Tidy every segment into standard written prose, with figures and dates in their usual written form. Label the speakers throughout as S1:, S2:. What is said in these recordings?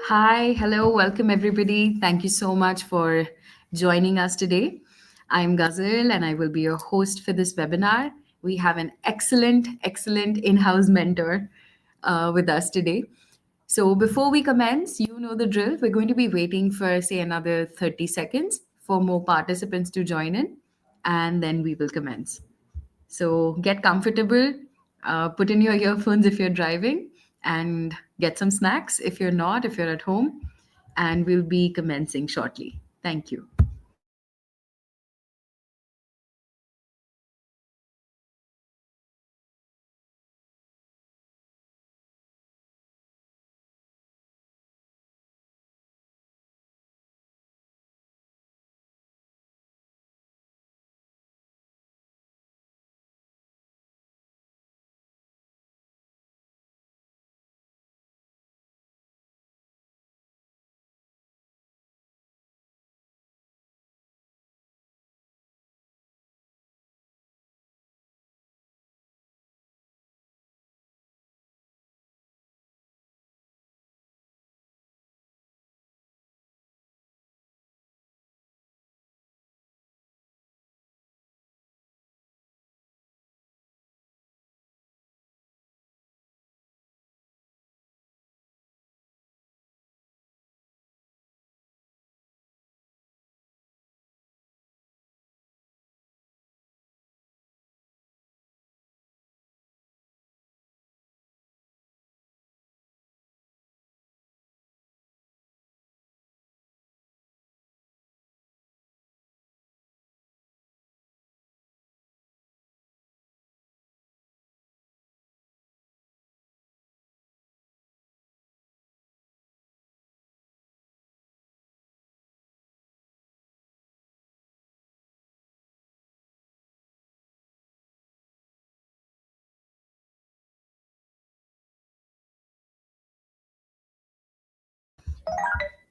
S1: Hi, hello, welcome everybody. Thank you so much for joining us today. I'm Ghazal and I will be your host for this webinar. We have an excellent in house mentor with us today. So, before we commence, you know the drill. We're going to be waiting for, say, another 30 seconds for more participants to join in, and then we will commence. So get comfortable, put in your earphones if you're driving, and get some snacks if you're not, if you're at home. And we'll be commencing shortly. Thank you.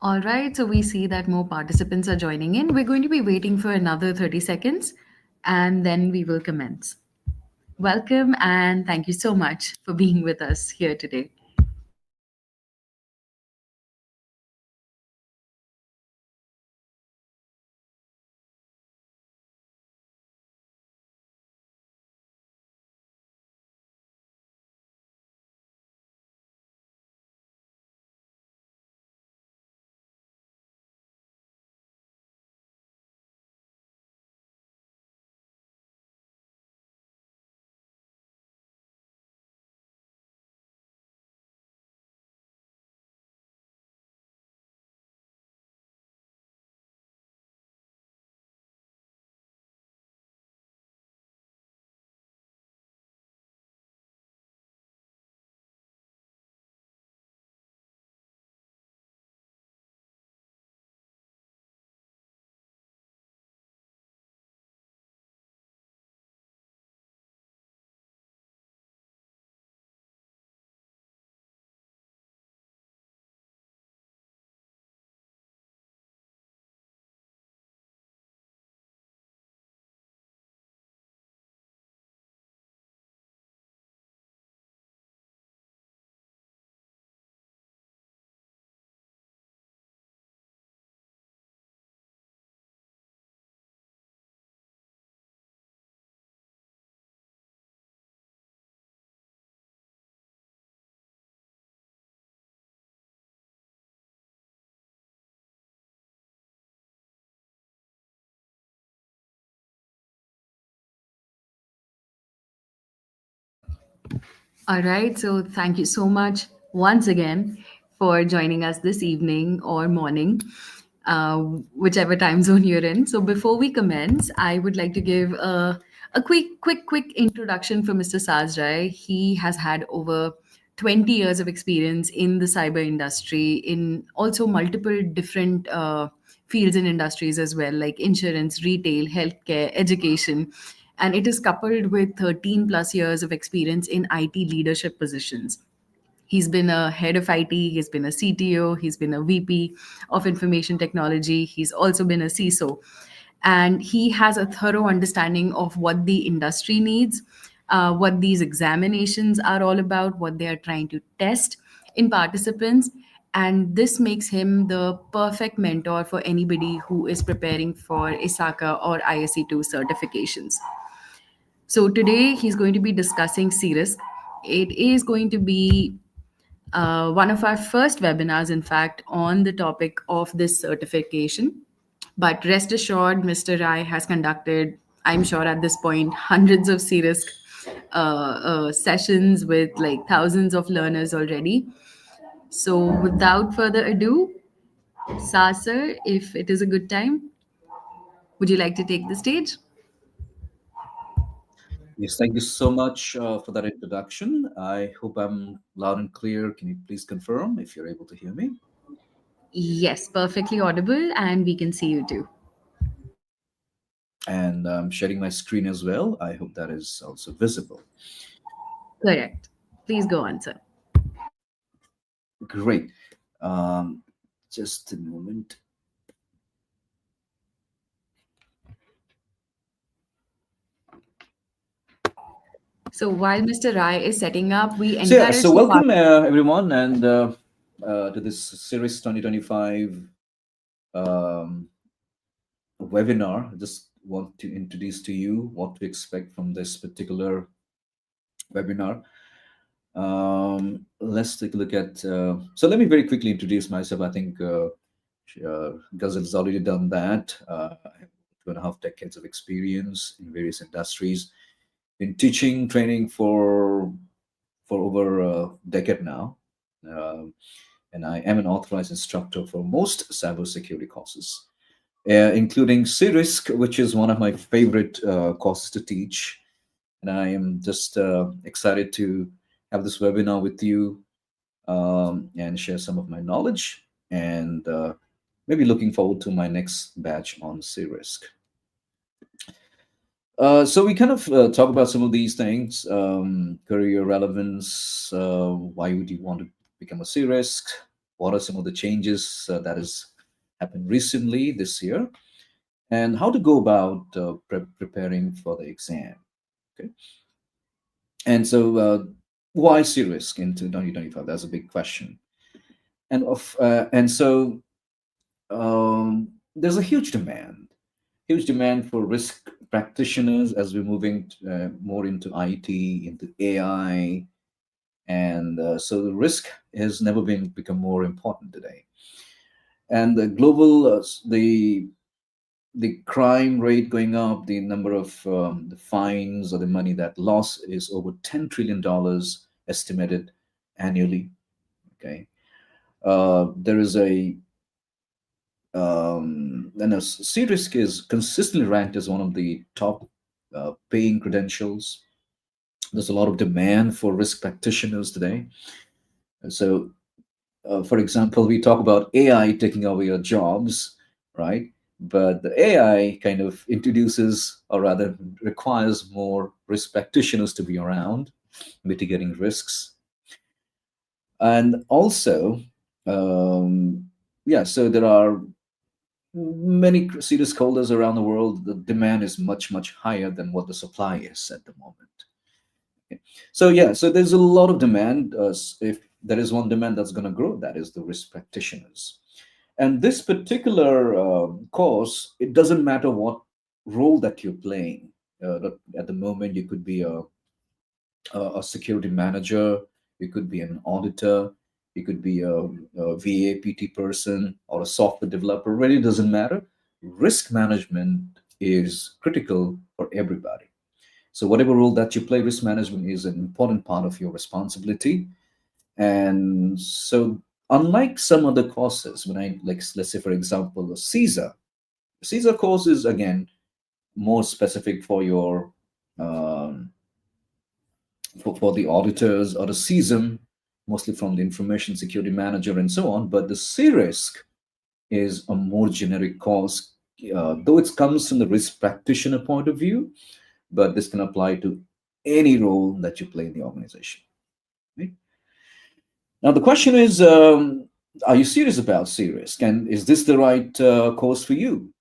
S1: All right, so we see that more participants are joining in. We're going to be waiting for another 30 seconds and then we will commence. Welcome and thank you so much for being with us here today. All right. So thank you so much once again for joining us this evening or morning, uh, whichever time zone you're in. So before we commence, I would like to give a quick introduction for Mr. Sajrai. He has had over 20 years of experience in the cyber industry, in also multiple different fields and industries as well, like insurance, retail, healthcare, education, and it is coupled with 13 plus years of experience in IT leadership positions. He's been a head of IT, he's been a CTO, he's been a VP of information technology, he's also been a CISO. And he has a thorough understanding of what the industry needs, what these examinations are all about, what they are trying to test in participants, And this makes him the perfect mentor for anybody who is preparing for ISACA or ISE2 certifications. So today he's going to be discussing CRISC. It is going to be one of our first webinars, in fact, on the topic of this certification. But rest assured, Mr. Rai has conducted, I'm sure at this point, hundreds of CRISC sessions with like thousands of learners already. So without further ado, Sasar, if it is a good time, would you like to take the stage?
S2: Yes, thank you so much for that introduction. I hope I'm loud and clear. Can you please confirm if you're able to hear me?
S1: Yes, perfectly audible, and we can see you too.
S2: And I'm sharing my screen as well. I hope that is also visible.
S1: Correct. Please go on, sir.
S2: Great. Um, just a moment.
S1: So while Mr. Rai is setting up, we
S2: So yeah,
S1: encourage
S2: so
S1: the
S2: welcome everyone, and to this series 2025 um, webinar. I just want to introduce to you what to expect from this particular webinar. Let's take a look at. So let me very quickly introduce myself. I think Ghazal has already done that. I have 2.5 decades of experience in various industries, been teaching, training for over a decade now. Um, and I am an authorized instructor for most cybersecurity courses, including CRISC, which is one of my favorite courses to teach. And I am just excited to have this webinar with you and share some of my knowledge, and maybe looking forward to my next batch on CRISC. So we kind of talk about some of these things, career relevance. Why would you want to become a CRISC? What are some of the changes that has happened recently this year? And how to go about preparing for the exam. Okay. And so, why CRISC into 2025? That's a big question. And there's a huge demand for risk practitioners as we're moving more into IT, into AI, and so the risk has never been become more important today. And the global the crime rate going up, the number of the fines or the money that lost is over $10 trillion estimated annually. Okay, there is a and CRISC is consistently ranked as one of the top paying credentials. There's a lot of demand for risk practitioners today. So, for example, we talk about AI taking over your jobs, right? But the AI kind of introduces, or rather, requires more risk practitioners to be around, mitigating risks. And also, um, yeah, so there are many serious holders around the world. The demand is much, much higher than what the supply is at the moment. Okay. So yeah, so there's a lot of demand. If there is one demand that's going to grow, that is the risk practitioners. And this particular course, it doesn't matter what role that you're playing. At the moment, you could be a security manager, you could be an auditor, you could be a VA, PT person, or a software developer. Really doesn't matter. Risk management is critical for everybody. So whatever role that you play, risk management is an important part of your responsibility. And so, unlike some other courses, when I like, let's say for example, the Caesar course is again more specific for your um, for the auditors or the CSM, mostly from the information security manager and so on. But the CRISC is a more generic course, though it comes from the risk practitioner point of view, but this can apply to any role that you play in the organization. Right? Now, the question is, are you serious about CRISC? And is this the right course for you?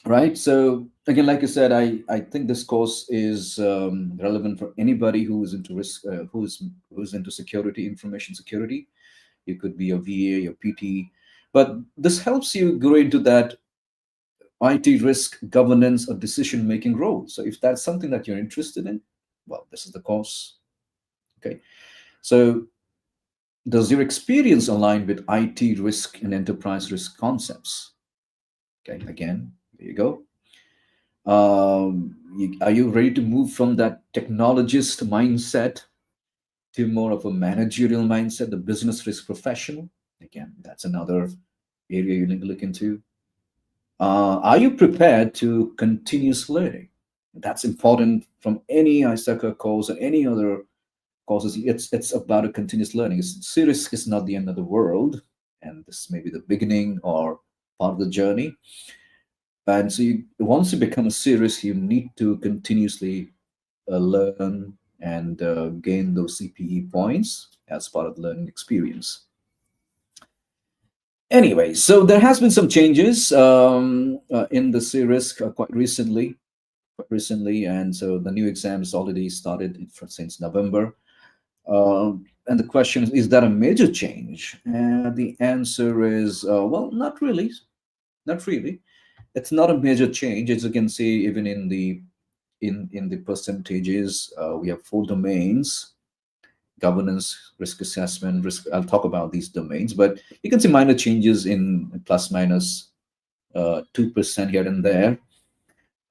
S2: Right. So again, like I said, I think this course is relevant for anybody who is into risk, who's into security, information security. You could be a VA or PT, but this helps you grow into that IT risk governance or decision making role. So if that's something that you're interested in, well, this is the course. Okay. So does your experience align with IT risk and enterprise risk concepts? Okay. Again, there you go. Are you ready to move from that technologist mindset to more of a managerial mindset, the business risk professional? Again, that's another area you need to look into. Are you prepared to continuous learning? That's important from any ISACA course or any other courses. It's about a continuous learning. Serious is not the end of the world, and this may be the beginning or part of the journey. And so, once you become a serious, you need to continuously learn and gain those CPE points as part of the learning experience. Anyway, so there has been some changes in the series quite recently, and so the new exams already started since November. And the question is that a major change? The answer is, well, not really, not really. It's not a major change, as you can see, even in the percentages. We have four domains: governance, risk assessment, risk. I'll talk about these domains, but you can see minor changes in plus minus 2% here and there.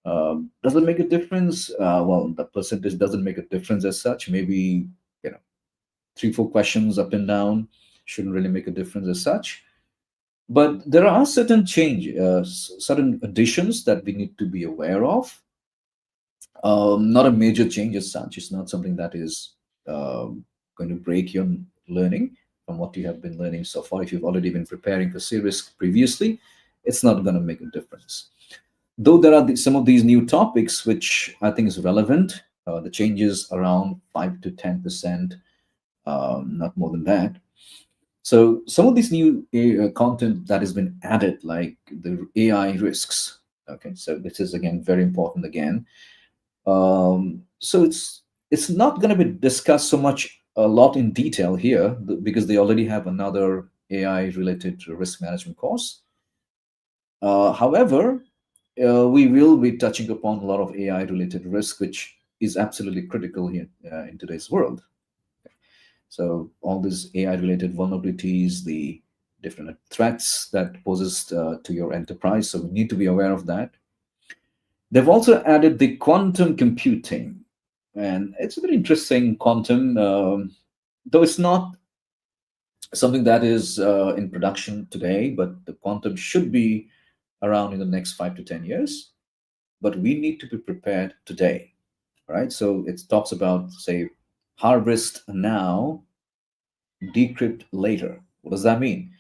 S2: Does it make a difference? Well, the percentage doesn't make a difference as such. Maybe, you know, three, four questions up and down shouldn't really make a difference as such. But there are certain additions that we need to be aware of. Not a major change as such. It's not something that is going to break your learning from what you have been learning so far. If you've already been preparing for CRISC previously, it's not going to make a difference. Though there are some of these new topics which I think is relevant, the changes around 5 to 10%, not more than that. So some of this new content that has been added, like the AI risks. Okay, so this is again very important again. So it's not going to be discussed so much a lot in detail here because they already have another AI related risk management course. However, we will be touching upon a lot of AI related risk, which is absolutely critical here in today's world. So all these AI related vulnerabilities, the different threats that poses to your enterprise. So we need to be aware of that. They've also added the quantum computing, and it's very interesting. Quantum, though it's not something that is in production today, but the quantum should be around in the next 5 to 10 years. But we need to be prepared today, right? So it talks about, say, harvest now, decrypt later. What does that mean?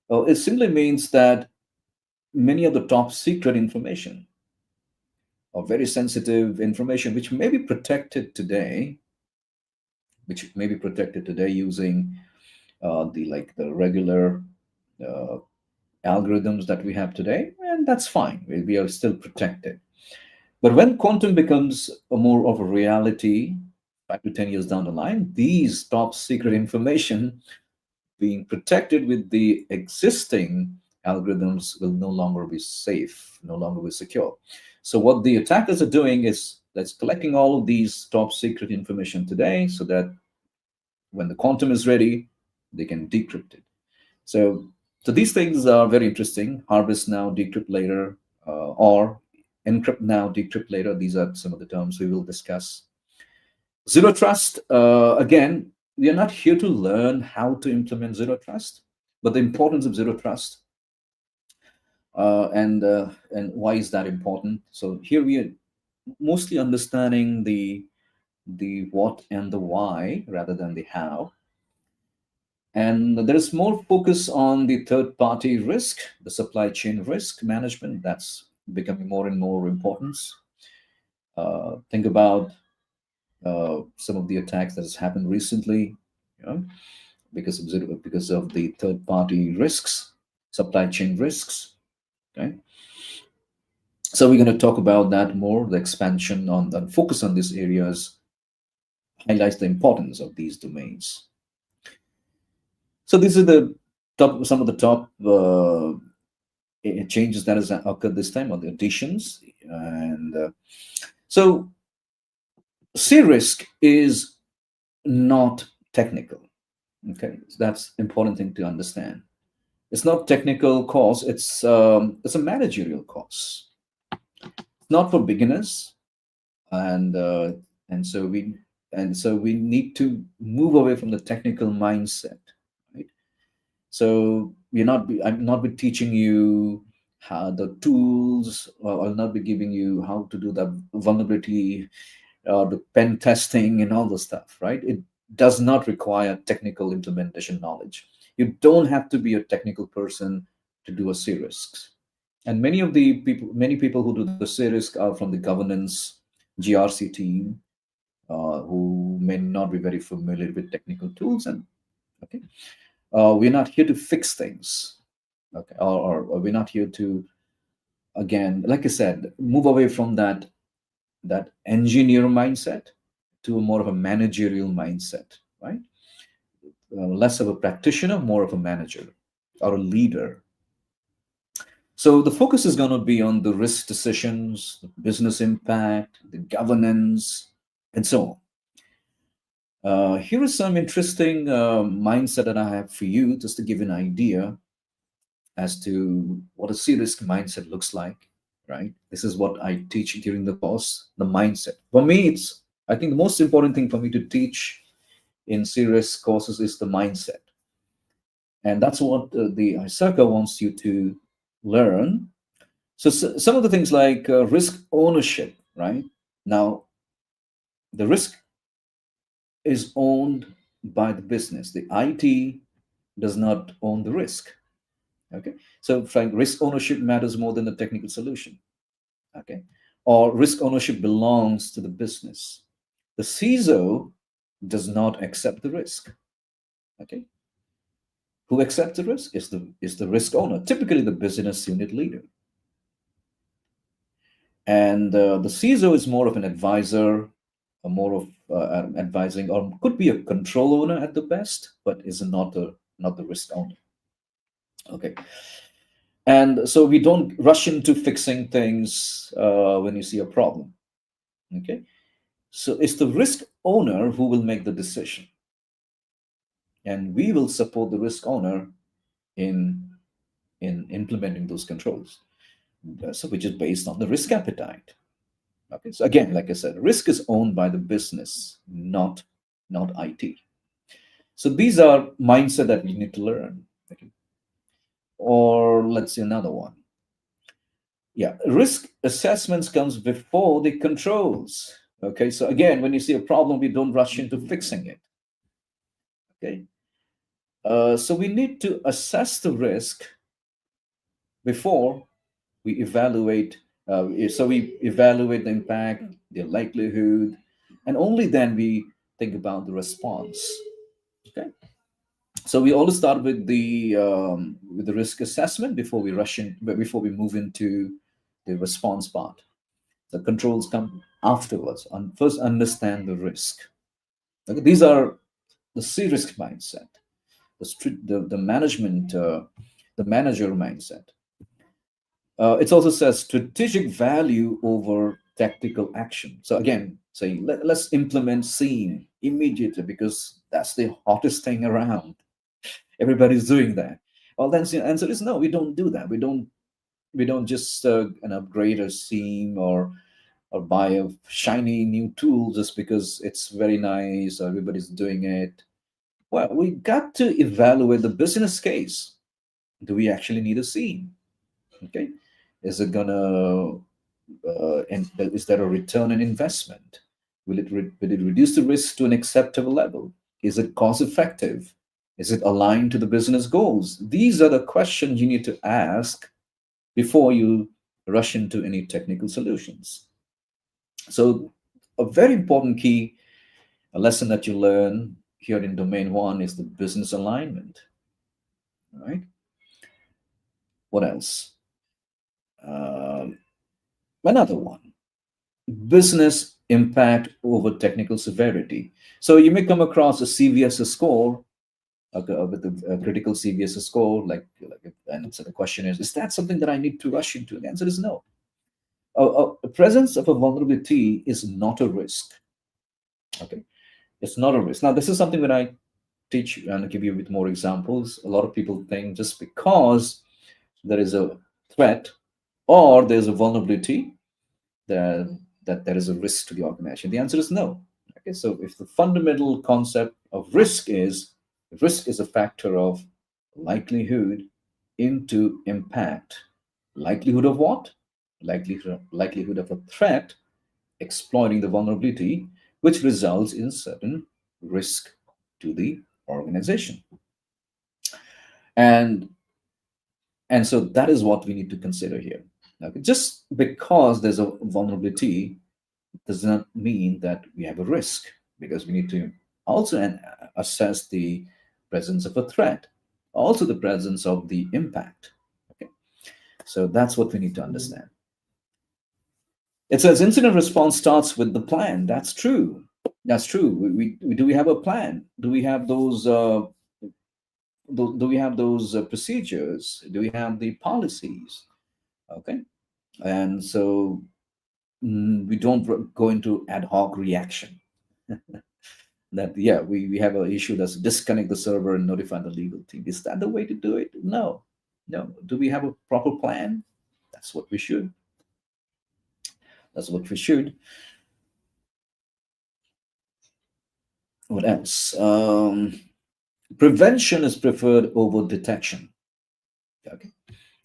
S2: Well, it simply means that many of the top secret information or very sensitive information, which may be protected today using the regular uh, algorithms that we have today, and that's fine. We are still protected. But when quantum becomes a more of a reality, 5 to 10 years down the line, these top secret information being protected with the existing algorithms will no longer be safe, no longer be secure. So what the attackers are doing is that's collecting all of these top secret information today so that when the quantum is ready, they can decrypt it. So, so these things are very interesting. Harvest now, decrypt later, or encrypt now, decrypt later. These are some of the terms we will discuss. Zero trust, again, we are not here to learn how to implement zero trust, but the importance of zero trust and why is that important. So here we are mostly understanding the what and the why rather than the how. And there is more focus on the third party risk, the supply chain risk management. That's becoming more and more important. Think about some of the attacks that has happened recently, you know, because of the third party risks, supply chain risks. Okay, so we're going to talk about that more. The expansion on the focus on these areas highlights the importance of these domains. So these are the some of the top changes that has occurred this time, or the additions. And so C-risk is not technical. Okay, so that's important thing to understand. It's not technical course. It's a managerial course. It's not for beginners, and uh, and so we need to move away from the technical mindset, right? So I'm not be teaching you how the tools, or I'll not be giving you how to do the vulnerability, the pen testing and all the stuff, right? It does not require technical implementation knowledge. You don't have to be a technical person to do a C-risks. And many people who do the C-risk are from the governance GRC team, who may not be very familiar with technical tools. And okay, we're not here to fix things. Okay, or we're not here to, again, like I said, move away from that engineer mindset to a more of a managerial mindset, right? Less of a practitioner, more of a manager or a leader. So the focus is going to be on the risk decisions, the business impact, the governance, and so on. Here is some interesting mindset that I have for you, just to give you an idea as to what a C-risk mindset looks like, right? This is what I teach during the course, the mindset. For me, I think the most important thing for me to teach in C-risk courses is the mindset. And that's what the ISACA wants you to learn. So, some of the things like risk ownership, right? Now, the risk is owned by the business. The IT does not own the risk. Okay. So, Frank, risk ownership matters more than the technical solution. Okay. Or risk ownership belongs to the business. The CISO does not accept the risk. Okay. Who accepts the risk is the risk owner, typically the business unit leader. And the CISO is more of an advisor, more of advising, or could be a control owner at the best, but is not the risk owner. Okay. And so we don't rush into fixing things when you see a problem. Okay. So it's the risk owner who will make the decision, and we will support the risk owner in implementing those controls. So which is based on the risk appetite. Okay. So again, like I said, risk is owned by the business, not IT. So these are mindset that we need to learn. Okay. Or let's see another one. Yeah, risk assessments comes before the controls. Okay, so again, when you see a problem, we don't rush into fixing it. Okay, so we need to assess the risk before we evaluate. So we evaluate the impact, the likelihood, and only then we think about the response. Okay, so we always start with the risk assessment before we rush in, before we move into the response part. The controls come afterwards. And first, understand the risk. Okay, these are the C-risk mindset, the management, the manager mindset. It also says strategic value over tactical action. So again, saying let's implement SEAM immediately because that's the hottest thing around. Everybody's doing that. Well, then the answer is no. We don't do that. We don't just an upgrade a SEAM or buy a shiny new tool just because it's very nice or everybody's doing it. Well, we got to evaluate the business case. Do we actually need a scene? Okay, is it gonna and is there a return on investment? Will it reduce the risk to an acceptable level? Is it cost effective? Is it aligned to the business goals? These are the questions you need to ask before you rush into any technical solutions. So, a very important key, a lesson that you learn here in domain one is the business alignment. Right? What else? Um, Another one, business impact over technical severity. So you may come across a CVS score with a critical CVS score, and so the question is that something that I need to rush into? The answer is no. A presence of a vulnerability is not a risk. Okay, it's not a risk. Now, this is something that I teach and give you with more examples. A lot of people think just because there is a threat or there's a vulnerability that there is a risk to the organization. The answer is no. Okay, so if the fundamental concept of risk is a factor of likelihood into impact. Likelihood of what? Likelihood of a threat exploiting the vulnerability, which results in certain risk to the organization. And and so that is what we need to consider here. Okay? Just because there's a vulnerability does not mean that we have a risk, because we need to also assess the presence of a threat, also the presence of the impact. Okay? So that's what we need to understand. It says incident response starts with the plan. That's true. That's true. Do we have a plan? Do we have those? Do we have those procedures? Do we have the policies? Okay, and so we don't go into ad hoc reaction. That yeah, we have an issue. That's disconnect the server and notify the legal team. Is that the way to do it? No, no. Do we have a proper plan? That's what we should. That's what we should. What else? Prevention is preferred over detection. Okay,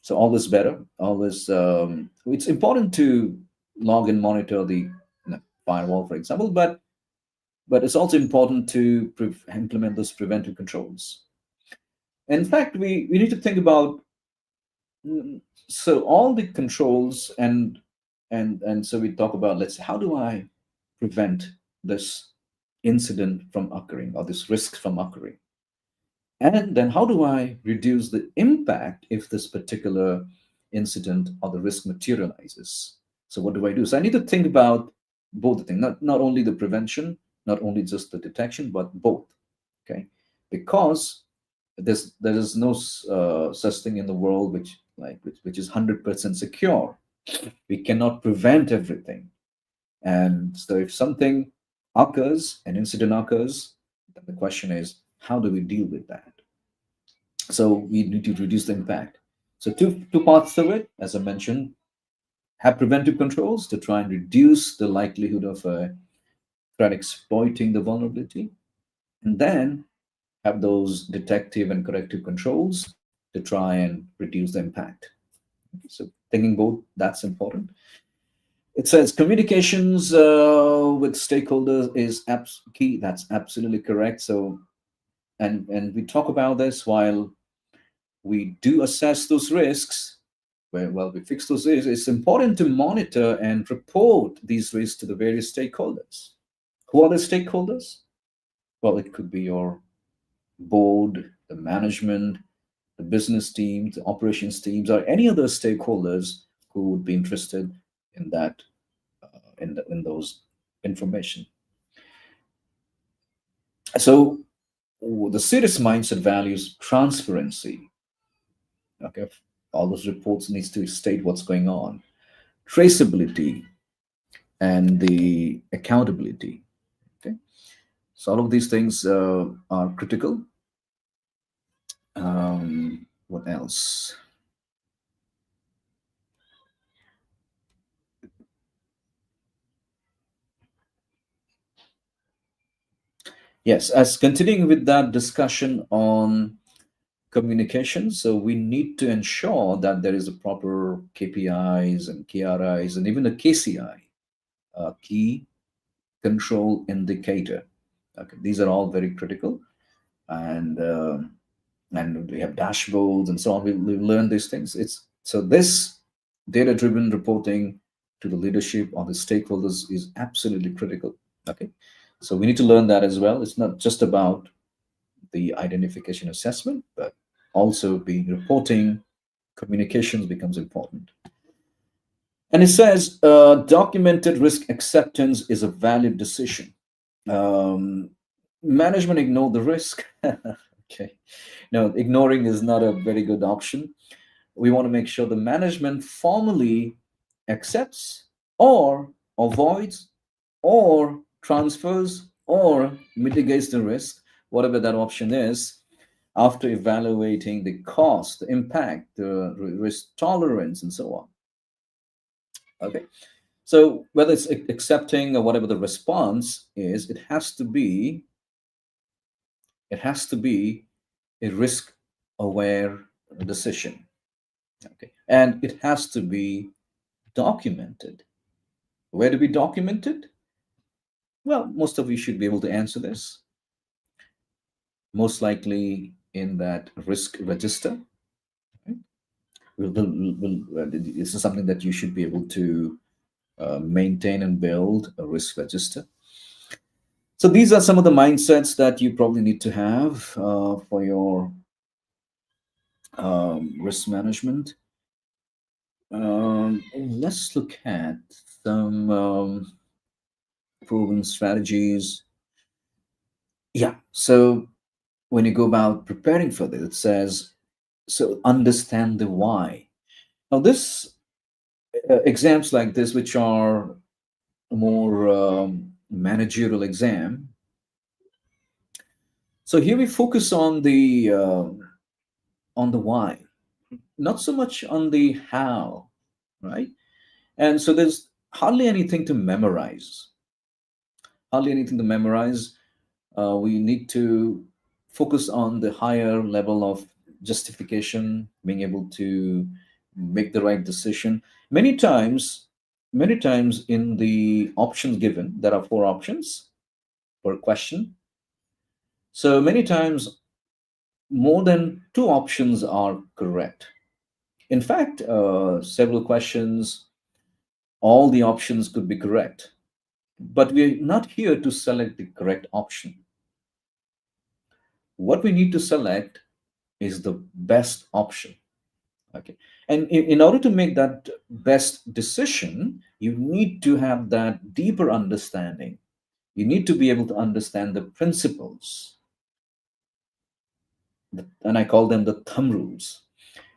S2: so always better. Always, it's important to log and monitor the firewall, for example, but it's also important to implement those preventive controls. In fact, we need to think about so all the controls and so we talk about, let's say, how do I prevent this incident from occurring or this risk from occurring? And then how do I reduce the impact if this particular incident or the risk materializes? So what do I do? So I need to think about both the things, not only the prevention, not only just the detection, but both. Okay, because there is no such thing in the world which is 100% secure. We cannot prevent everything, and so if something occurs, an incident occurs, then the question is, how do we deal with that? So we need to reduce the impact. So two parts of it, as I mentioned, have preventive controls to try and reduce the likelihood of a threat exploiting the vulnerability, and then have those detective and corrective controls to try and reduce the impact. So thinking both, that's important. It says communications with stakeholders is key. That's absolutely correct. So, and we talk about this while we do assess those risks. Well, we fix those risks. It's important to monitor and report these risks to the various stakeholders. Who are the stakeholders? Well, it could be your board, the management, the business teams, the operations teams, or any other stakeholders who would be interested in that, in those information. So the serious mindset values transparency. Okay, all those reports needs to state what's going on, traceability, and the accountability. Okay, so all of these things are critical. What else? Yes, as continuing with that discussion on communication, so we need to ensure that there is a proper KPIs and KRIs and even a KCI, key control indicator. Okay, these are all very critical, and and we have dashboards and so on. We learn these things. It's so this data-driven reporting to the leadership or the stakeholders is absolutely critical. Okay, so we need to learn that as well. It's not just about the identification assessment, but also the reporting, communications becomes important. And it says documented risk acceptance is a valid decision. Um, Management ignore the risk. Okay. Now, ignoring is not a very good option. We want to make sure the management formally accepts or avoids or transfers or mitigates the risk, whatever that option is, after evaluating the cost, the impact, the risk tolerance, and so on. Okay. So whether it's accepting or whatever the response is, it has to be a risk aware decision. Okay. And it has to be documented. Where to be documented? Well, most of you should be able to answer this. Most likely in that risk register. Right? This is something that you should be able to maintain and build a risk register. So these are some of the mindsets that you probably need to have for your risk management. Let's look at some proven strategies. Yeah. So when you go about preparing for this, it says, so understand the why. Now, this exams like this, which are more managerial exam. So here we focus on the why, not so much on the how, right? And so there's hardly anything to memorize. Hardly anything to memorize. We need to focus on the higher level of justification, being able to make the right decision. Many times in the options given, there are four options per question. So many times, more than two options are correct. In fact, several questions, all the options could be correct, but we're not here to select the correct option. What we need to select is the best option. Okay. And in order to make that best decision, you need to have that deeper understanding. You need to be able to understand the principles, and I call them the thumb rules.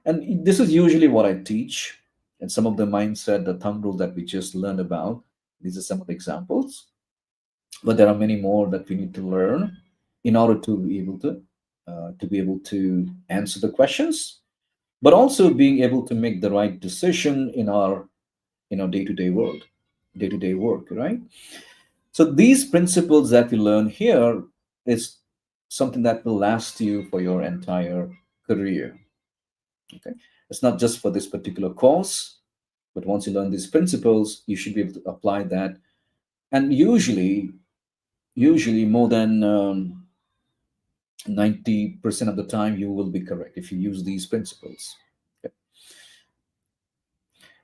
S2: And this is usually what I teach. And some of the mindset, the thumb rule that we just learned about, these are some of the examples. But there are many more that we need to learn in order to be able to answer the questions, but also being able to make the right decision in our day-to-day world, day-to-day work, right? So these principles that we learn here is something that will last you for your entire career. Okay, it's not just for this particular course, but once you learn these principles, you should be able to apply that. And usually more than 90% of the time, you will be correct if you use these principles. Okay.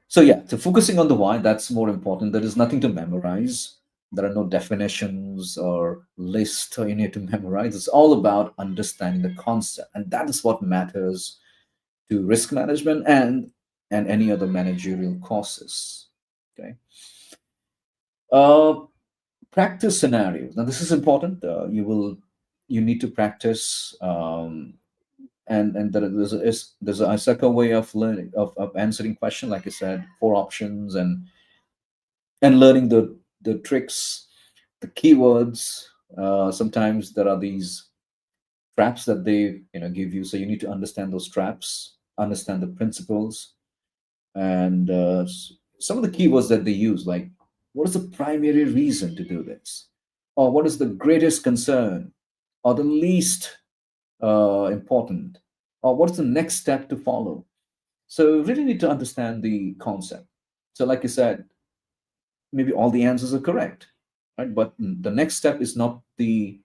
S2: So yeah, so focusing on the why, that's more important. There is nothing to memorize. There are no definitions or lists you need to memorize. It's all about understanding the concept, and that is what matters to risk management and any other managerial courses. Okay. Uh, Practice scenarios. Now, this is important. You need to practice, and there's a second way of learning of answering question. Like I said, four options and learning the tricks, the keywords. Sometimes there are these traps that they give you, so you need to understand those traps, understand the principles, and some of the keywords that they use, like what is the primary reason to do this, or what is the greatest concern, or the least important, or what's the next step to follow. So you really need to understand the concept. So like I said, maybe all the answers are correct, right? But the next step is not and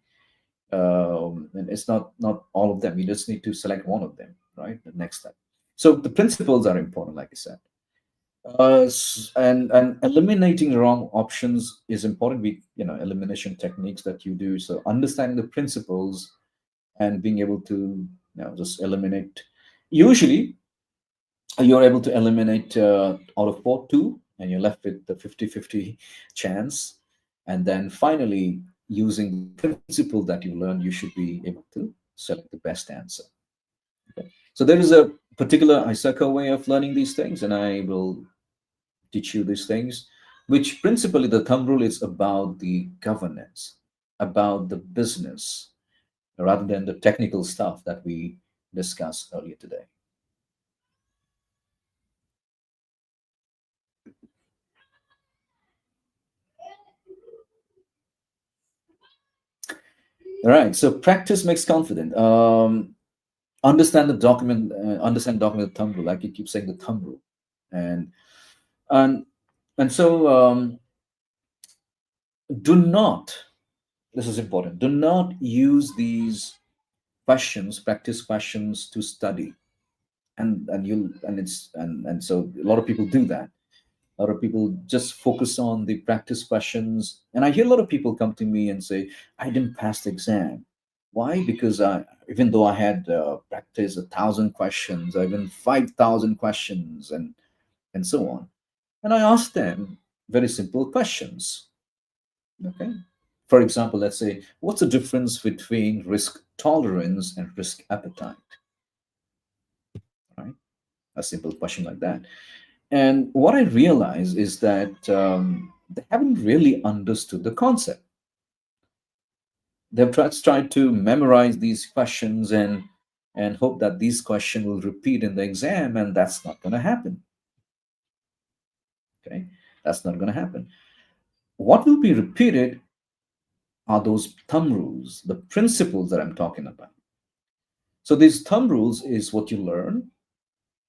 S2: it's not all of them. You just need to select one of them, right? The next step. So the principles are important, like I said. And eliminating wrong options is important. Elimination techniques that you do. So understanding the principles and being able to just eliminate. Usually, you're able to eliminate out of four, two, and you're left with the 50-50 chance. And then finally, using the principle that you learned, you should be able to select the best answer. Okay. So there is a particular Isaka way of learning these things, and I will teach you these things, which principally the thumb rule is about the governance, about the business, rather than the technical stuff that we discussed earlier today. All right. So practice makes confident. Understand the document. Understand document the thumb rule. Like you keep saying the thumb rule, and and and so do not. This is important. Do not use these questions, practice questions, to study. And you'll and it's and so a lot of people do that. A lot of people just focus on the practice questions, and I hear a lot of people come to me and say, I didn't pass the exam. Why? Because even though I had practiced 1,000 questions, or even 5,000 questions, and so on, and I ask them very simple questions. Okay. For example, let's say, what's the difference between risk tolerance and risk appetite? Right? A simple question like that. And what I realize is that they haven't really understood the concept. They've tried to memorize these questions and hope that these questions will repeat in the exam, and that's not going to happen. Okay, that's not going to happen. What will be repeated are those thumb rules, the principles that I'm talking about. So these thumb rules is what you learn,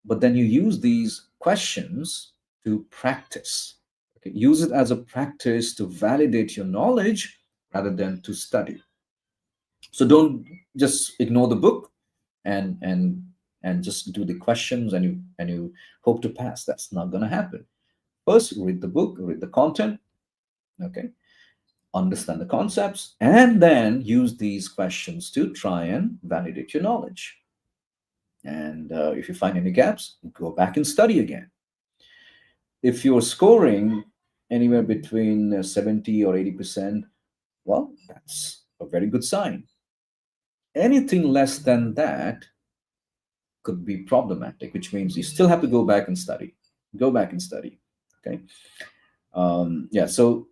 S2: but then you use these questions to practice. Okay? Use it as a practice to validate your knowledge rather than to study. So don't just ignore the book and and just do the questions and you hope to pass. That's not going to happen. First, read the book, read the content, okay, understand the concepts, and then use these questions to try and validate your knowledge. And if you find any gaps, go back and study again. If you're scoring anywhere between 70 or 80%, well, that's a very good sign. Anything less than that could be problematic, which means you still have to go back and study. Go back and study. Okay. Yeah. So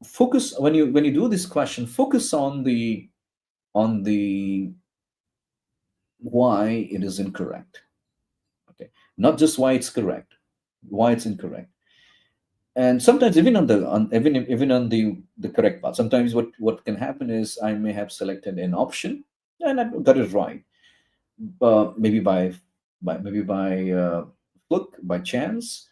S2: focus when you do this question. Focus on the why it is incorrect. Okay. Not just why it's correct. Why it's incorrect. And sometimes even on even on the correct path, sometimes what can happen is I may have selected an option and I got it right, maybe by fluke, by chance.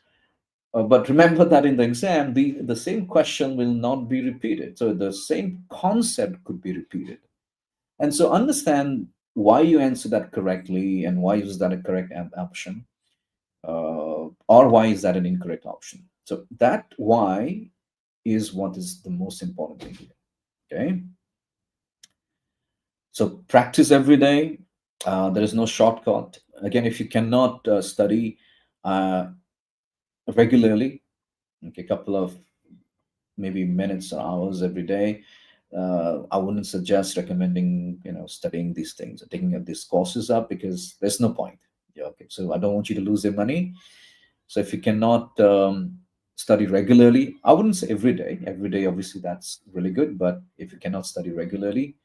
S2: But remember that in the exam the same question will not be repeated, so the same concept could be repeated. And so understand why you answer that correctly and why is that a correct option, or why is that an incorrect option. So that why is what is the most important thing here. Okay. So practice every day. There is no shortcut. Again, if you cannot study uh, regularly, okay, a couple of maybe minutes or hours every day, I wouldn't suggest recommending studying these things or taking up these courses up, because there's no point. Yeah, okay. So I don't want you to lose your money. So if you cannot study regularly, I wouldn't say every day. Every day, obviously, that's really good. But if you cannot study regularly,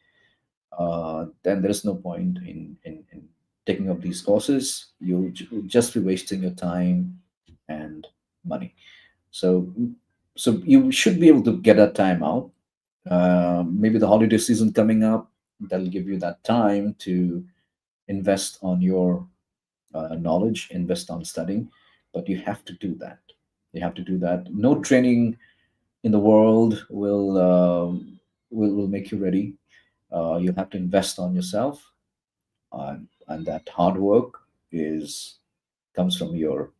S2: then there is no point in taking up these courses. You'll just be wasting your time and money. So, so you should be able to get that time out. Maybe the holiday season coming up, that'll give you that time to invest on your knowledge, invest on studying. But you have to do that. You have to do that. No training in the world will make you ready. You have to invest on yourself, and that hard work is comes from your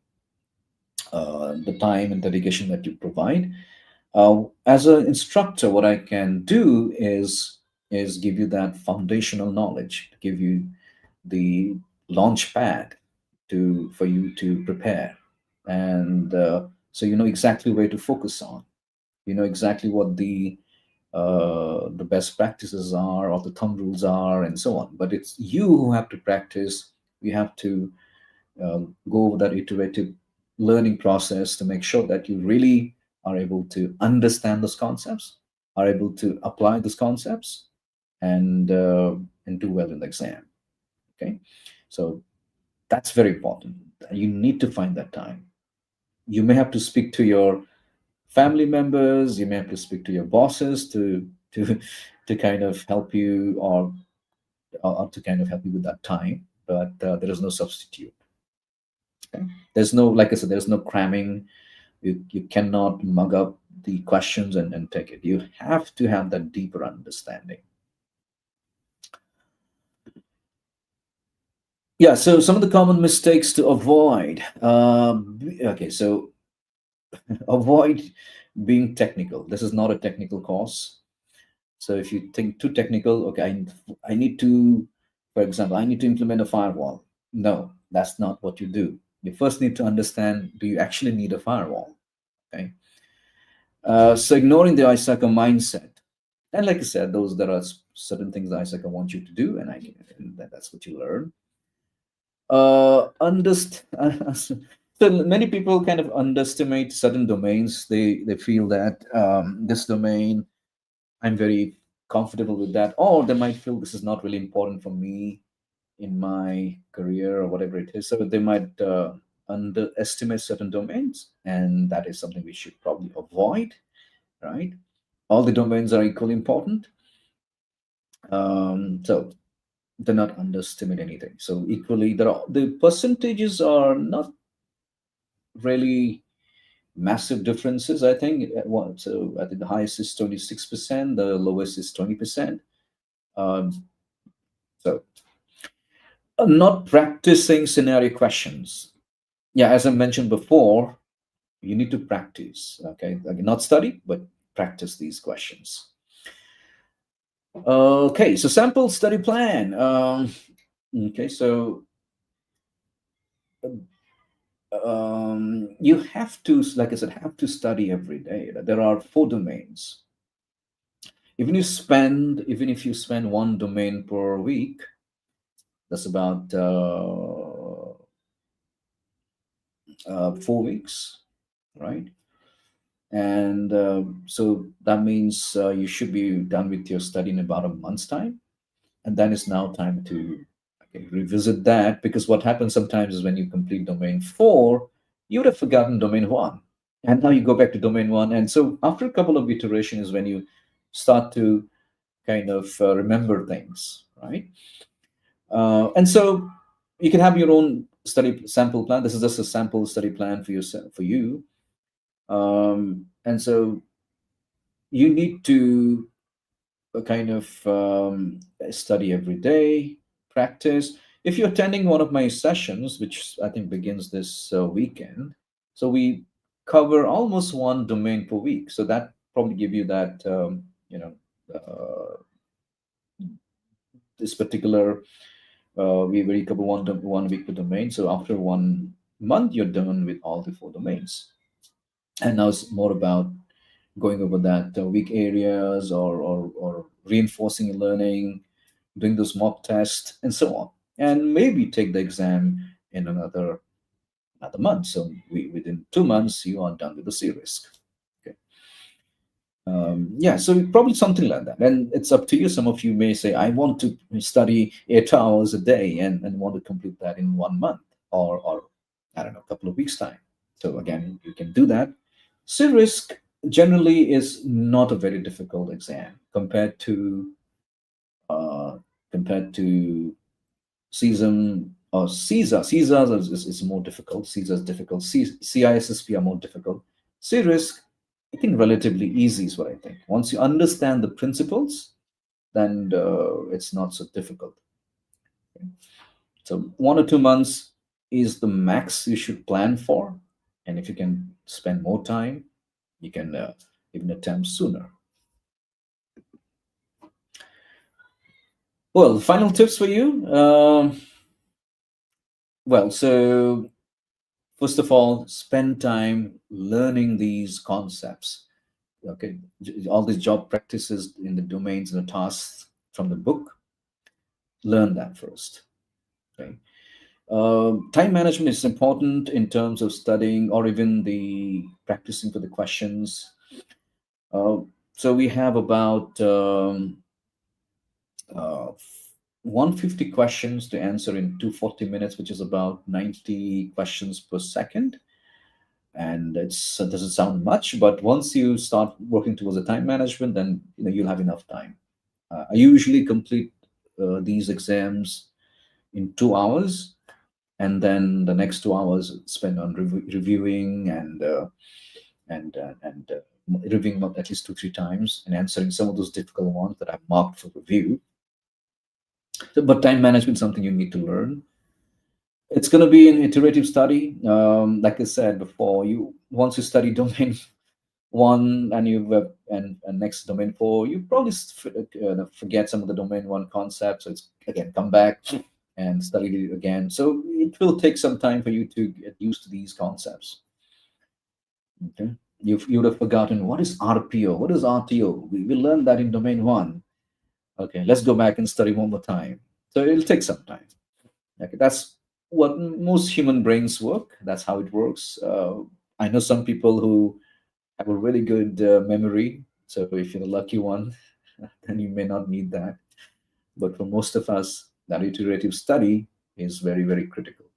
S2: the time and dedication that you provide. As an instructor, what I can do is give you that foundational knowledge, give you the launch pad to for you to prepare, and so you know exactly where to focus on. You know exactly what the the best practices are, or the thumb rules are, and so on. But it's you who have to practice. You have to go over that iterative learning process to make sure that you really are able to understand those concepts, are able to apply those concepts, and do well in the exam. Okay, so that's very important. You need to find that time. You may have to speak to your family members. You may have to speak to your bosses to to kind of help you, or to kind of help you with that time. But there is no substitute. Okay? There's no, like I said, there's no cramming. You cannot mug up the questions and take it. You have to have that deeper understanding. Yeah, so some of the common mistakes to avoid. Okay, so avoid being technical. This is not a technical course. So if you think too technical, okay, I need to, for example, I need to implement a firewall. No, that's not what you do. You first need to understand, do you actually need a firewall? Okay. So ignoring the Isaka mindset. And like I said, those there are certain things that Isaka wants you to do, and that's what you learn. Understand. So many people kind of underestimate certain domains. They feel that this domain, I'm very comfortable with that, or they might feel this is not really important for me in my career or whatever it is. So they might underestimate certain domains, and that is something we should probably avoid, right? All the domains are equally important. So they're not underestimate anything. So equally, the percentages are not really massive differences. I think so. I think the highest is 26%, the lowest is 20%. Um, so not practicing scenario questions. Yeah, as I mentioned before, you need to practice. Okay, like not study, but practice these questions. Okay, so sample study plan. Okay, so you have to, like I said, have to study every day. There are four domains. Even if you spend one domain per week, that's about 4 weeks, right? And so that means you should be done with your study in about a month's time, and then it's now time to, okay, revisit that, because what happens sometimes is when you complete domain 4, you would have forgotten domain 1, and now you go back to domain 1, and so after a couple of iterations is when you start to kind of remember things, right? And so you can have your own study sample plan. This is just a sample study plan for yourself, for you. And so you need to kind of study every day, practice. If you're attending one of my sessions, which I think begins this weekend, so we cover almost one domain per week. So that probably give you that, this particular, we cover one week per domain. So after 1 month, you're done with all the four domains. And now it's more about going over that weak areas, or reinforcing your learning, doing those mock tests, and so on, and maybe take the exam in another month. So within 2 months, you are done with the CRISC. Okay. Yeah, so probably something like that, and it's up to you. Some of you may say, I want to study 8 hours a day, and want to complete that in 1 month, or I don't know, a couple of weeks time. So again, you can do that. CRISC generally is not a very difficult exam uh, compared to CISM or CISA. CISA is more difficult. CISA is difficult. CISSP are more difficult. CRISC, I think, relatively easy is what I think. Once you understand the principles, then it's not so difficult. Okay. So 1 or 2 months is the max you should plan for, and if you can spend more time, you can even attempt sooner. Well, final tips for you. Well, so first of all, spend time learning these concepts. Okay, all these job practices in the domains and the tasks from the book, learn that first. Okay. Time management is important in terms of studying or even the practicing for the questions. Uh, so we have about 150 questions to answer in 240 minutes, which is about 90 questions per second. And it doesn't sound much, but once you start working towards the time management, then you'll have enough time. I usually complete these exams in 2 hours, and then the next 2 hours spent on reviewing and reviewing them at least 2 3 times and answering some of those difficult ones that I've marked for review. So, but time management is something you need to learn. It's going to be an iterative study. Like I said before, you once you study domain one and and next domain four, you probably forget some of the domain one concepts. So it's again come back and study it again. So it will take some time for you to get used to these concepts. Okay, you would have forgotten what is RPO, what is RTO. We learned that in domain one. Okay, let's go back and study one more time. So it'll take some time. Okay, that's what most human brains work. That's how it works. I know some people who have a really good memory. So if you're the lucky one, then you may not need that. But for most of us, that iterative study is very, very critical.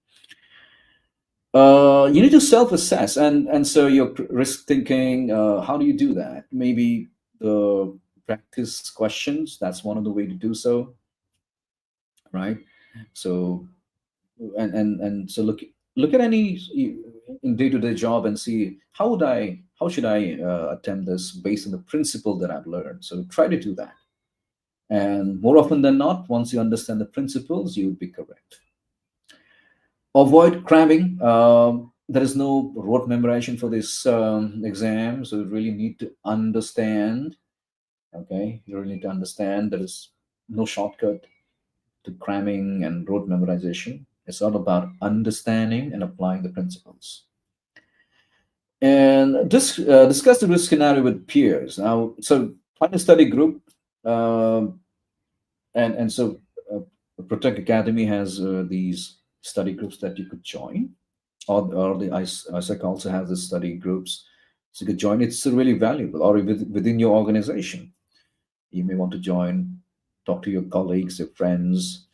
S2: You need to self-assess, and so your risk thinking. How do you do that? Maybe the practice questions. That's one of the way to do so, right? So and so look at any in day-to-day job and see how should I attempt this based on the principle that I've learned. So try to do that, and more often than not, once you understand the principles, you would be correct. Avoid cramming. There is no rote memorization for this exam, so you really need to understand. Okay, you really need to understand. There is no shortcut to cramming and rote memorization. It's all about understanding and applying the principles. And discuss the risk scenario with peers. Now, so find a study group, uh, and so Protect Academy has these study groups that you could join, or the ISEC also has the study groups, so you could join. It's really valuable, or within your organization, you may want to join, talk to your colleagues, your friends.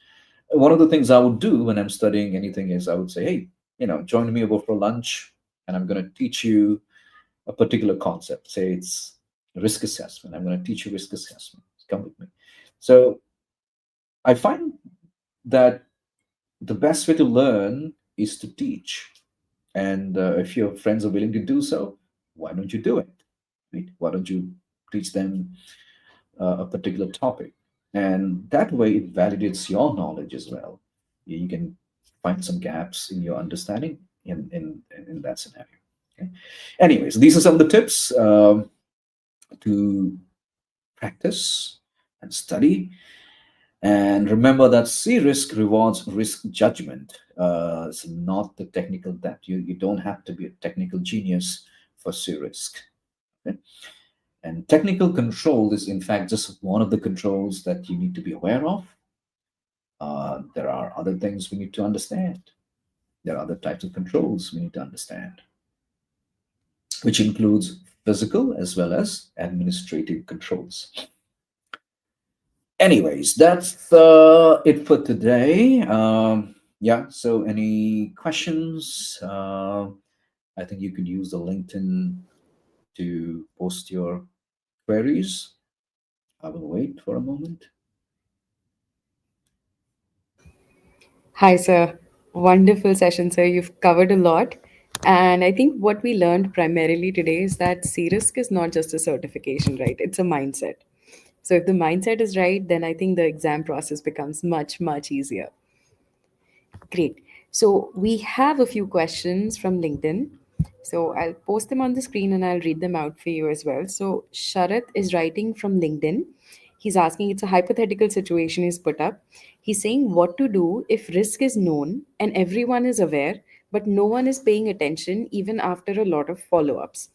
S2: One of the things I would do when I'm studying anything is I would say, hey, join me over for lunch, and I'm going to teach you a particular concept. Say it's risk assessment. I'm going to teach you risk assessment. Come with me. So I find that the best way to learn is to teach. And if your friends are willing to do so, why don't you do it? Right? Why don't you teach them a particular topic? And that way, it validates your knowledge as well. You can find some gaps in your understanding in that scenario. Okay. Anyways, these are some of the tips to practice and study. And remember that C-risk rewards risk judgment. It's not the technical depth. You don't have to be a technical genius for C-risk. Okay? And technical control is, in fact, just one of the controls that you need to be aware of. There are other things we need to understand. There are other types of controls we need to understand, which includes physical as well as administrative controls. Anyways, that's it for today. Yeah, so any questions? I think you could use the LinkedIn to post your queries. I will wait for a moment.
S1: Hi, sir. Wonderful session, sir. You've covered a lot. And I think what we learned primarily today is that CRISC is not just a certification, right? It's a mindset. So if the mindset is right, then I think the exam process becomes much, much easier. Great. So we have a few questions from LinkedIn. So I'll post them on the screen and I'll read them out for you as well. So Sharath is writing from LinkedIn. He's asking, it's a hypothetical situation he's put up. He's saying what to do if risk is known and everyone is aware, but no one is paying attention even after a lot of follow ups.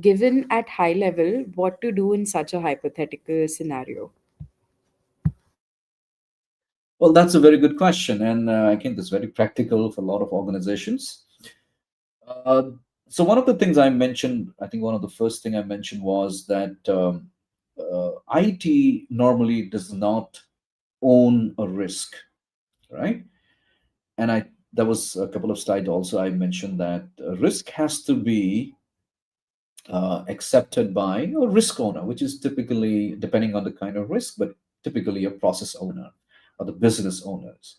S1: given at high level, what to do in such a hypothetical scenario?
S2: Well, that's a very good question, and I think that's very practical for a lot of organizations. Uh, so one of the things I mentioned, I think one of the first thing I mentioned was that IT normally does not own a risk, right? And I there was a couple of slides also I mentioned that risk has to be accepted by a risk owner, which is typically depending on the kind of risk, but typically a process owner or the business owners.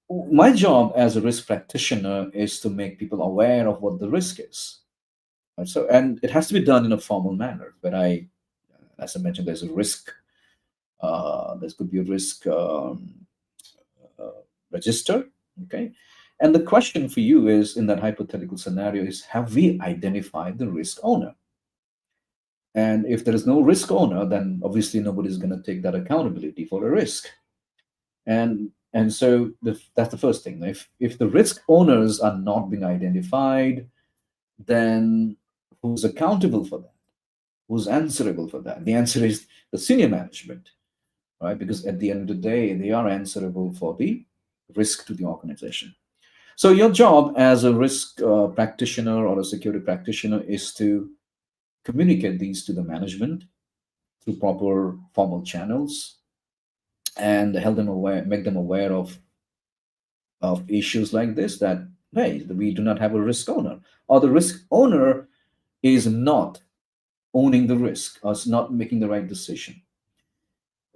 S2: My job as a risk practitioner is to make people aware of what the risk is. Right? So, and it has to be done in a formal manner. But as I mentioned, there's a risk. There could be a risk uh, register. Okay. And the question for you is in that hypothetical scenario is have we identified the risk owner? And if there is no risk owner, then obviously nobody's going to take that accountability for a risk. And so that's the first thing. If the risk owners are not being identified, then who's accountable for that? Who's answerable for that? The answer is the senior management, right? Because at the end of the day, they are answerable for the risk to the organization. So your job as a risk practitioner or a security practitioner is to communicate these to the management through proper formal channels and help them aware, make them aware of issues like this that hey, we do not have a risk owner, or the risk owner is not owning the risk or is not making the right decision.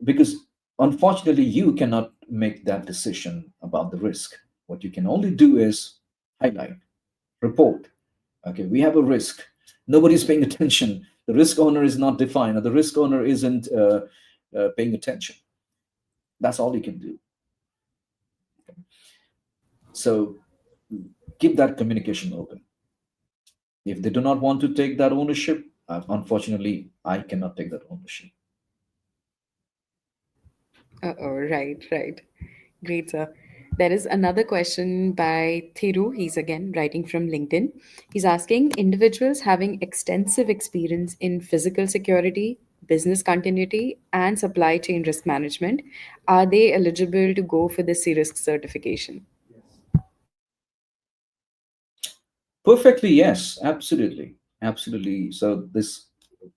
S2: Because unfortunately, you cannot make that decision about the risk. What you can only do is highlight, report. Okay, we have a risk. Nobody's paying attention. The risk owner is not defined, or the risk owner isn't paying attention. That's all you can do. So keep that communication open. If they do not want to take that ownership, unfortunately, I cannot take that ownership.
S1: Oh, right, right. Great, sir. There is another question by Thiru. He's again writing from LinkedIn. He's asking individuals having extensive experience in physical security, business continuity, and supply chain risk management, are they eligible to go for the CRISC certification?
S2: Perfectly, yes, absolutely, absolutely. So this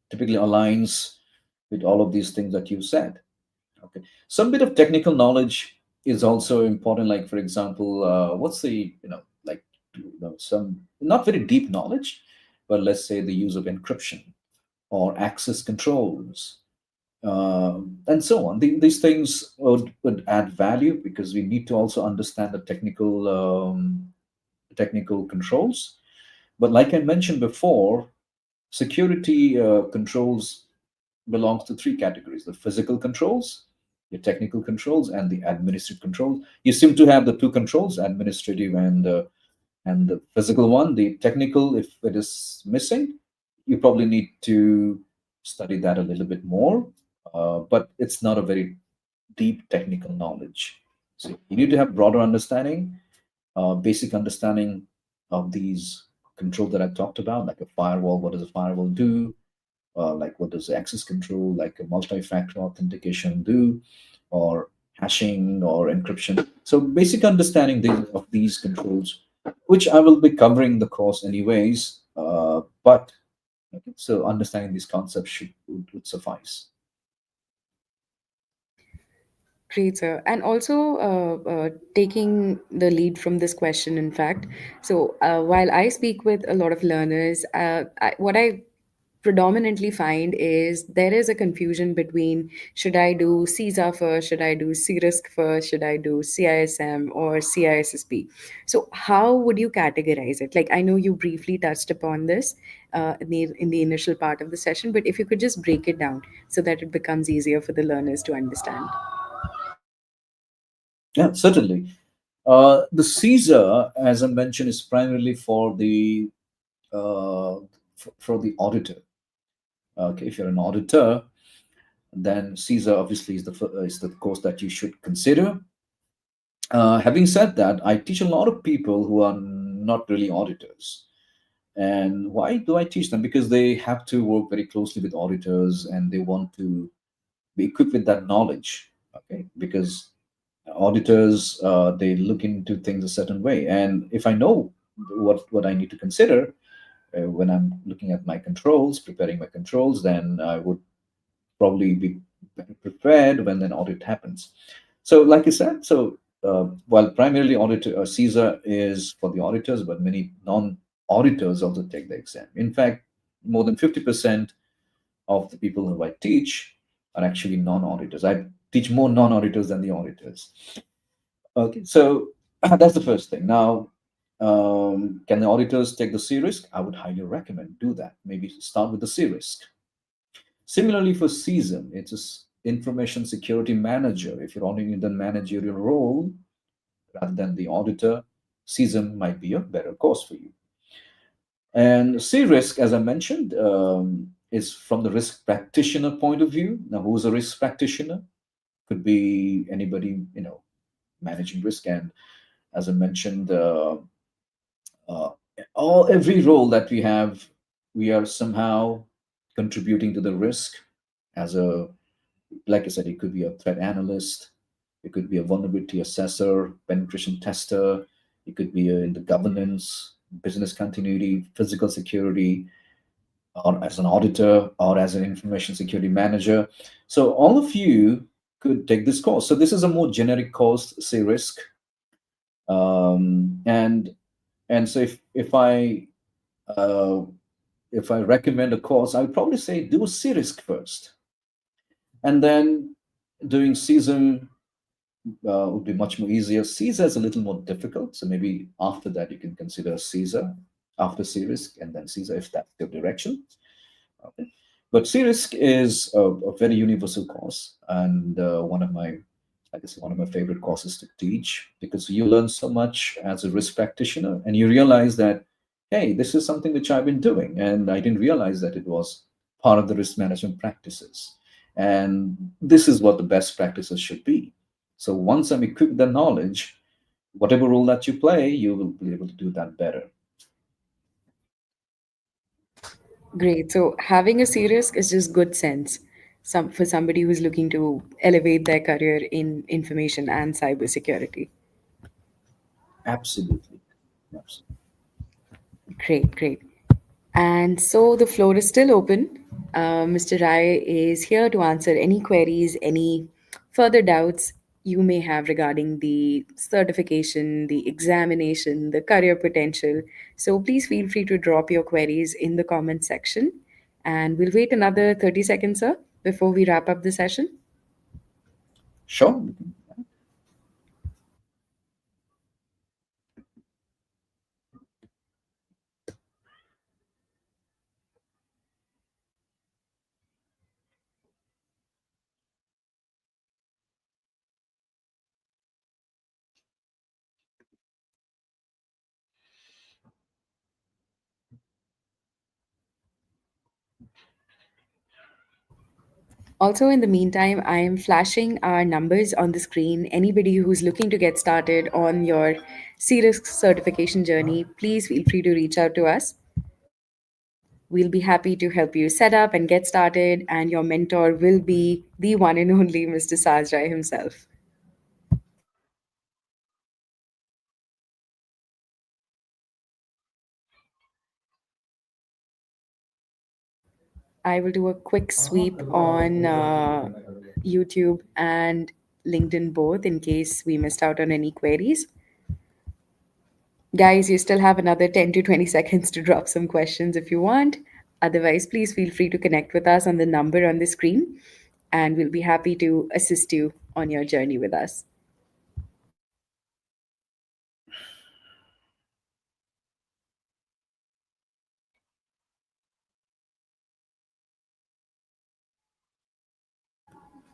S2: typically aligns with all of these things that you said. Okay, some bit of technical knowledge is also important. Like for example, what's the like some not very deep knowledge, but let's say the use of encryption or access controls and so on. These things would add value because we need to also understand the technical controls. But like I mentioned before, security controls belongs to three categories: the physical controls, the technical controls, and the administrative controls. You seem to have the two controls, administrative and the physical one. The technical, if it is missing, you probably need to study that a little bit more. But it's not a very deep technical knowledge. So you need to have broader understanding, basic understanding of these controls that I talked about, like a firewall. What does a firewall do? Like what does access control, like a multi-factor authentication do, or hashing or encryption. So basic understanding of these controls, which I will be covering the course anyways. But okay, so understanding these concepts would suffice.
S1: Great, sir. And also, taking the lead from this question, in fact, so while I speak with a lot of learners, what I predominantly find is there is a confusion between should I do CISA first, should I do CRISC first, should I do CISM or CISSP? So, how would you categorize it? Like, I know you briefly touched upon this in the initial part of the session, but if you could just break it down so that it becomes easier for the learners to understand.
S2: Yeah, certainly. The Caesar, as I mentioned, is primarily for the for the auditor. Okay, if you're an auditor, then Caesar obviously is the course that you should consider. Having said that, I teach a lot of people who are not really auditors. And why do I teach them? Because they have to work very closely with auditors, and they want to be equipped with that knowledge. Okay, because auditors, they look into things a certain way, and if I know what I need to consider when I'm looking at my controls, preparing my controls, then I would probably be better prepared when an audit happens. So, like you said, so while primarily auditor CISA is for the auditors, but many non-auditors also take the exam. In fact, more than 50% of the people who I teach are actually non-auditors. I teach more non-auditors than the auditors. Okay, so that's the first thing. Now, can the auditors take the C-risk? I would highly recommend do that. Maybe start with the C-risk. Similarly, for CSM, it's information security manager. If you're only in the managerial role rather than the auditor, CSM might be a better course for you. And C-risk, as I mentioned, is from the risk practitioner point of view. Now, who's a risk practitioner? Could be anybody, managing risk. And as I mentioned, uh, every role that we have, we are somehow contributing to the risk. As a, like I said, it could be a threat analyst, it could be a vulnerability assessor, penetration tester, it could be in the governance, business continuity, physical security, or as an auditor, or as an information security manager. So all of you could take this course. So this is a more generic course, say risk. And so uh, if I recommend a course, I would probably say do C-risk first, and then doing CSM would be much more easier. CISA is a little more difficult, so maybe after that you can consider CISA after C-risk, and then CISA if that's your direction. Okay. But C-risk is a very universal course, and I guess, one of my favorite courses to teach, because you learn so much as a risk practitioner, and you realize that, hey, this is something which I've been doing, and I didn't realize that it was part of the risk management practices. And this is what the best practices should be. So once I'm equipped with the knowledge, whatever role that you play, you will be able to do that better.
S1: Great. So having a serious is just good sense. For somebody who's looking to elevate their career in information and cybersecurity.
S2: Absolutely. Absolutely.
S1: Great, great. And so the floor is still open. Mr. Rai is here to answer any queries, any further doubts you may have regarding the certification, the examination, the career potential. So please feel free to drop your queries in the comment section. And we'll wait another 30 seconds, sir, before we wrap up the session.
S2: Sure.
S1: Also, in the meantime, I am flashing our numbers on the screen. Anybody who's looking to get started on your CRISC certification journey, please feel free to reach out to us. We'll be happy to help you set up and get started, and your mentor will be the one and only Mr. Sajrai himself. I will do a quick sweep on YouTube and LinkedIn both in case we missed out on any queries. Guys, you still have another 10 to 20 seconds to drop some questions if you want. Otherwise, please feel free to connect with us on the number on the screen, and we'll be happy to assist you on your journey with us.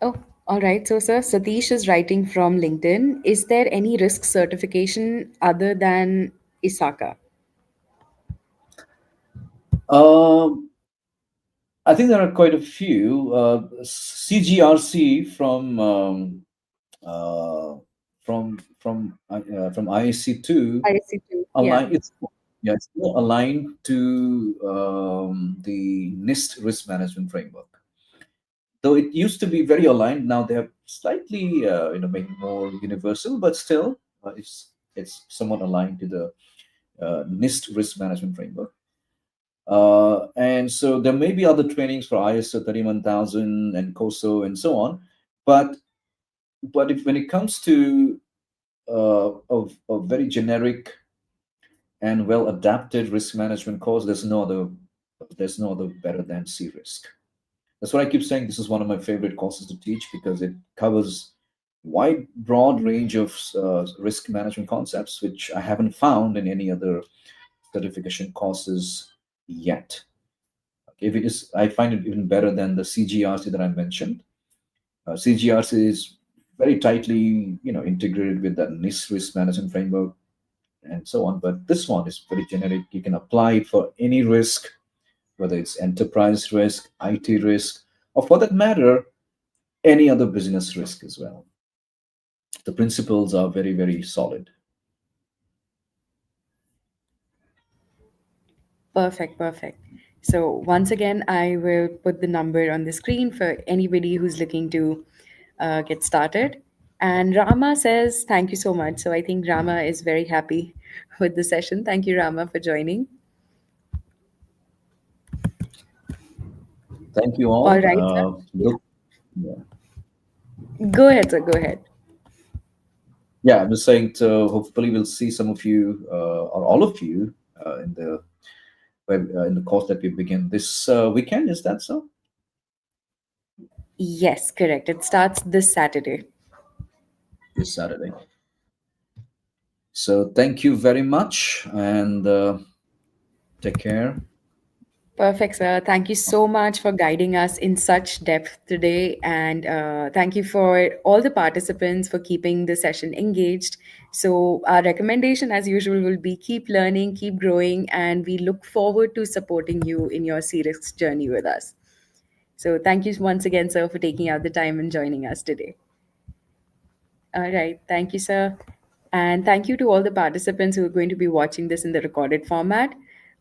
S1: Oh, all right. So, sir, Satish is writing from LinkedIn. Is there any risk certification other than ISACA?
S2: Um, I think there are quite a few. CGRC uh, from IAC2
S1: I see too. Yeah.
S2: align. Yeah, it's more aligned to the NIST risk management framework. Though it used to be very aligned, now they have slightly, made more universal, but still, it's somewhat aligned to the NIST risk management framework. And so there may be other trainings for ISO 31000 and COSO and so on, but when it comes to a very generic and well adapted risk management course, there's no other better than C-Risk. That's what I keep saying. This is one of my favorite courses to teach because it covers wide, broad range of risk management concepts, which I haven't found in any other certification courses yet. If it is, I find it even better than the CGRC that I mentioned. CGRC is very tightly, integrated with the NIST risk management framework and so on. But this one is very generic. You can apply it for any risk, whether it's enterprise risk, IT risk, or for that matter, any other business risk as well. The principles are very, very solid.
S1: Perfect, perfect. So once again, I will put the number on the screen for anybody who's looking to get started. And Rama says, thank you so much. So I think Rama is very happy with the session. Thank you, Rama, for joining.
S2: Thank you
S1: All
S2: all.
S1: right, sir. Yeah.
S2: Look, yeah,
S1: Go ahead, sir. Go ahead.
S2: yeah. I'm just saying. To hopefully, we'll see some of you or all of you in the course that we begin this weekend. Is that so?
S1: Yes, correct. It starts this Saturday.
S2: This Saturday. So thank you very much, and take care.
S1: Perfect, sir. Thank you so much for guiding us in such depth today. And thank you for all the participants for keeping the session engaged. So, our recommendation, as usual, will be keep learning, keep growing, and we look forward to supporting you in your serious journey with us. So, thank you once again, sir, for taking out the time and joining us today. All right. Thank you, sir. And thank you to all the participants who are going to be watching this in the recorded format.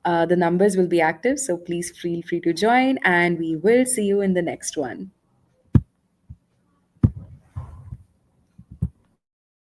S1: The numbers will be active, so please feel free to join, and we will see you in the next one.